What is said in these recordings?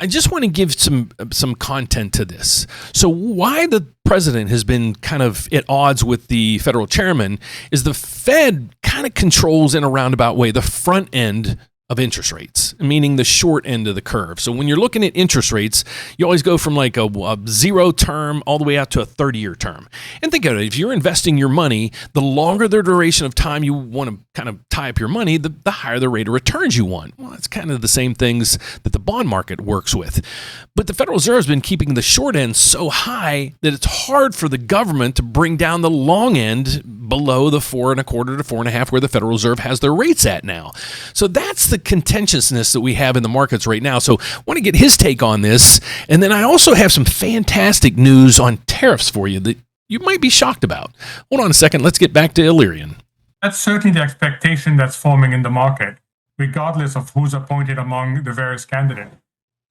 I just want to give some content to this. So why the president has been kind of at odds with the federal chairman is the Fed kind of controls in a roundabout way the front end of interest rates, meaning the short end of the curve. So when you're looking at interest rates, you always go from like a 0 term all the way out to a 30-year term. And think of it, if you're investing your money, the longer the duration of time you want to kind of tie up your money, the higher the rate of returns you want. Well, it's kind of the same things that the bond market works with. But the Federal Reserve has been keeping the short end so high that it's hard for the government to bring down the long end below the 4.25 to 4.5 where the Federal Reserve has their rates at now. So that's the contentiousness that we have in the markets right now. So I want to get his take on this. And then I also have some fantastic news on tariffs for you that you might be shocked about. Hold on a second. Let's get back to Illyrian. That's certainly the expectation that's forming in the market, regardless of who's appointed among the various candidates.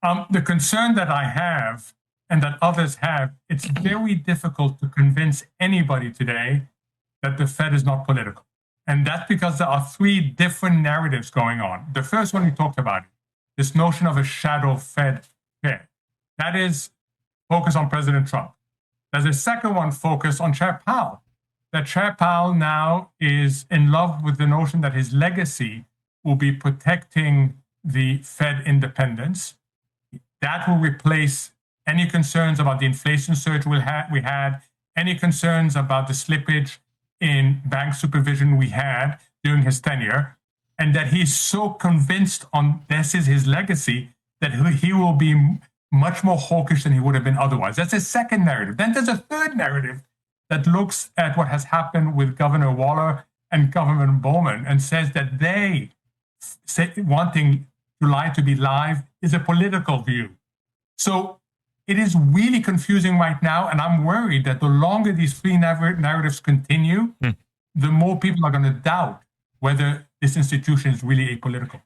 The concern that I have and that others have, it's very difficult to convince anybody today that the Fed is not political. And that's because there are three different narratives going on. The first one we talked about, this notion of a shadow Fed. That is focused on President Trump. There's a second one focused on Chair Powell. That Chair Powell now is in love with the notion that his legacy will be protecting the Fed independence. That will replace any concerns about the inflation surge we had, any concerns about the slippage in bank supervision we had during his tenure, and that he's so convinced on this is his legacy that he will be much more hawkish than he would have been otherwise. That's a second narrative. Then there's a third narrative that looks at what has happened with Governor Waller and Governor Bowman and says that they wanting July to be live is a political view. So it is really confusing right now, and I'm worried that the longer these three narratives continue, the more people are going to doubt whether this institution is really apolitical.